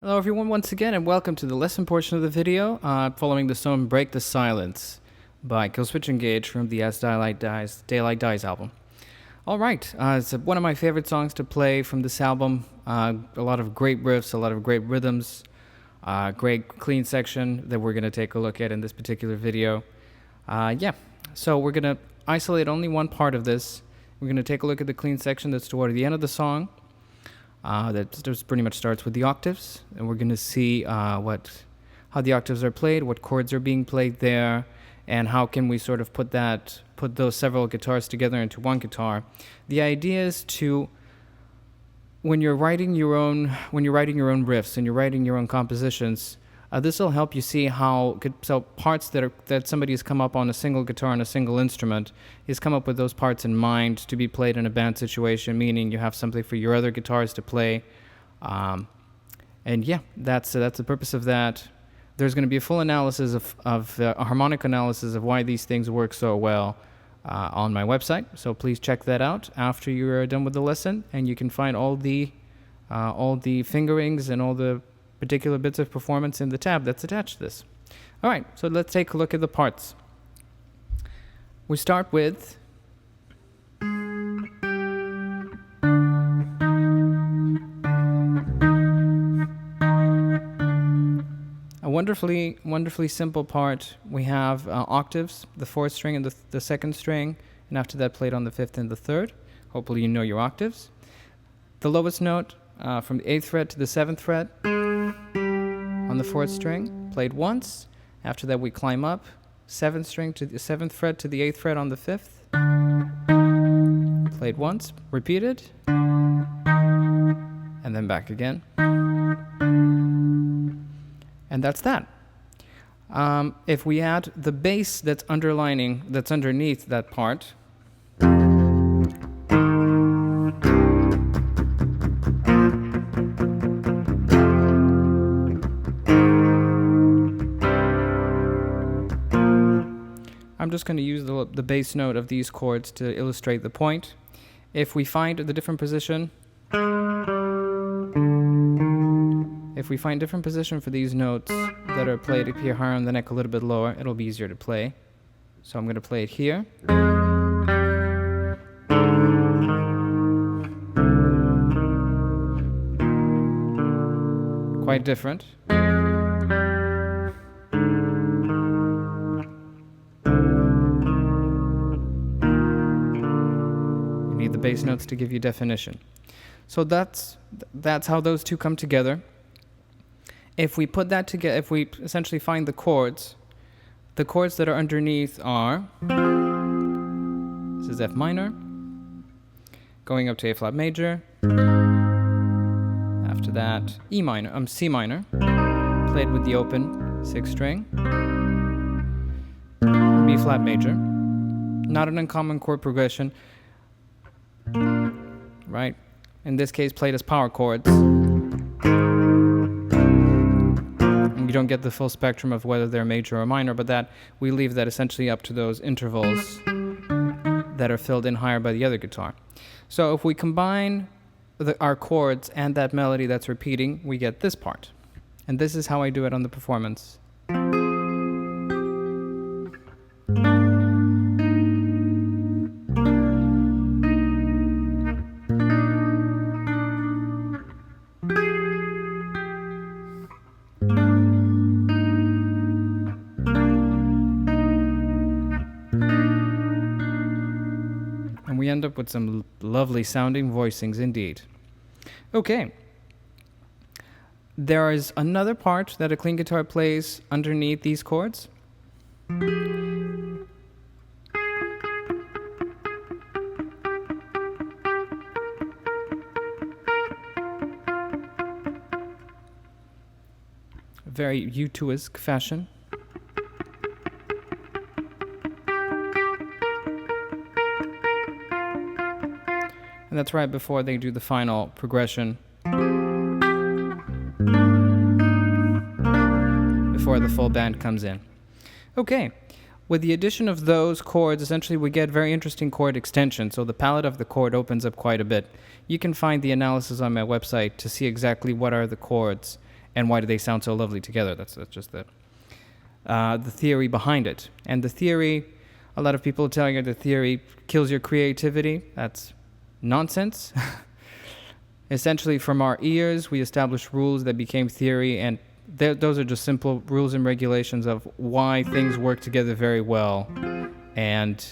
Hello everyone once again and welcome to the lesson portion of the video following the song Break the Silence by Killswitch Engage from the As Daylight Dies album. Alright, it's one of my favorite songs to play from this album. A lot of great riffs, a lot of great rhythms. great clean section that we're going to take a look at in this particular video. Yeah, so we're going to isolate only one part of this. We're going to take a look at the clean section that's toward the end of the song. That just pretty much starts with the octaves, and we're going to see how the octaves are played, what chords are being played there, and how can we sort of put those several guitars together into one guitar. The idea is to, when you're writing your own riffs and you're writing your own compositions, this will help you see how parts that somebody has come up on a single guitar on a single instrument, he's come up with those parts in mind to be played in a band situation, meaning you have something for your other guitars to play. And yeah, that's the purpose of that. There's going to be a full analysis of a harmonic analysis of why these things work so well on my website. So please check that out after you're done with the lesson, and you can find all the fingerings and all the particular bits of performance in the tab that's attached to this. All right, so let's take a look at the parts. We start with a wonderfully simple part. We have octaves, the 4th string and the 2nd string, and after that played on the 5th and the 3rd. Hopefully you know your octaves. The lowest note from the 8th fret to the 7th fret on the 4th string, played once. After that we climb up, 7th string to the 7th fret to the 8th fret on the 5th, played once, repeated, and then back again. And that's that. If we add the bass that's underneath that part, I'm just going to use the bass note of these chords to illustrate the point. If we find the different position, for these notes that are played here higher on the neck, a little bit lower, it'll be easier to play. So I'm going to play it here. Quite different. You need the bass notes to give you definition. So that's how those two come together. If we put that together, if we essentially find the chords that are underneath are, this is F minor, going up to A flat major, after that C minor, played with the open 6th string, B flat major, not an uncommon chord progression, right? In this case, played as power chords. You don't get the full spectrum of whether they're major or minor, but that we leave that essentially up to those intervals that are filled in higher by the other guitar. So if we combine our chords and that melody that's repeating, we get this part. And this is how I do it on the performance. We end up with some lovely sounding voicings indeed. Okay. There is another part that a clean guitar plays underneath these chords. Very U2-esque fashion. And that's right before they do the final progression, before the full band comes in. Okay, with the addition of those chords, essentially we get very interesting chord extension, so the palette of the chord opens up quite a bit. You can find the analysis on my website to see exactly what are the chords and why do they sound so lovely together. That's just the theory behind it. And the theory, a lot of people tell you the theory kills your creativity. That's nonsense. Essentially, from our ears, we established rules that became theory, and those are just simple rules and regulations of why things work together very well. And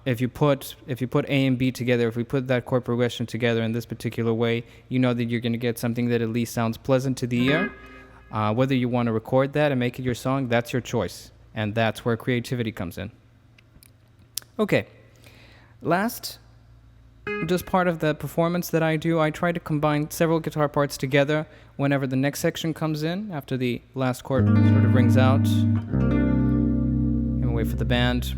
if you put A and B together, if we put that chord progression together in this particular way, you know that you're going to get something that at least sounds pleasant to the ear. Whether you want to record that and make it your song, that's your choice. And that's where creativity comes in. Okay. Last, just part of the performance that I do, I try to combine several guitar parts together whenever the next section comes in, after the last chord sort of rings out. And we wait for the band.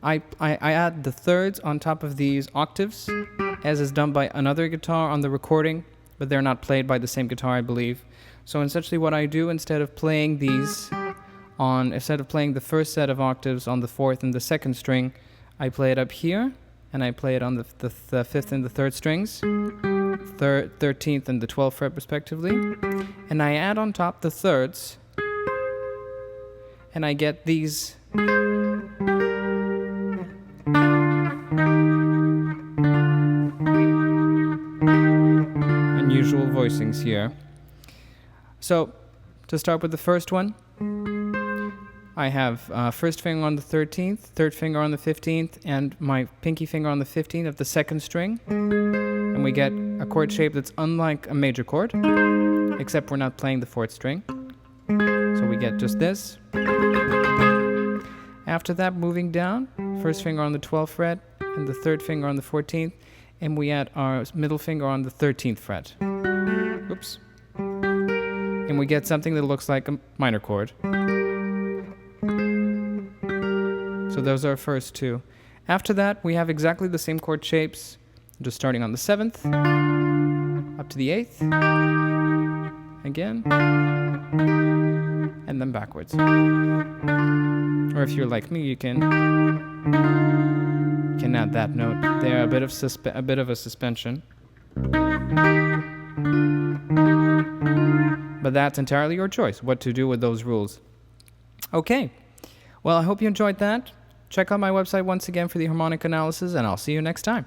I add the thirds on top of these octaves, as is done by another guitar on the recording, but they're not played by the same guitar, I believe. So essentially what I do, instead of playing the first set of octaves on the fourth and the second string, I play it up here, and I play it on the fifth and the third strings, 13th and the 12th fret respectively, and I add on top the thirds, and I get these unusual voicings here. So, to start with the first one, I have first finger on the 13th, third finger on the 15th, and my pinky finger on the 15th of the second string. And we get a chord shape that's unlike a major chord, except we're not playing the fourth string. So we get just this. After that, moving down, first finger on the 12th fret, and the third finger on the 14th, and we add our middle finger on the 13th fret. Oops. And we get something that looks like a minor chord. So those are our first two. After that, we have exactly the same chord shapes, just starting on the 7th, up to the 8th, again, and then backwards. Or if you're like me, you can add that note there, a bit of a suspension. But that's entirely your choice, what to do with those rules. Okay. Well, I hope you enjoyed that. Check out my website once again for the harmonic analysis, and I'll see you next time.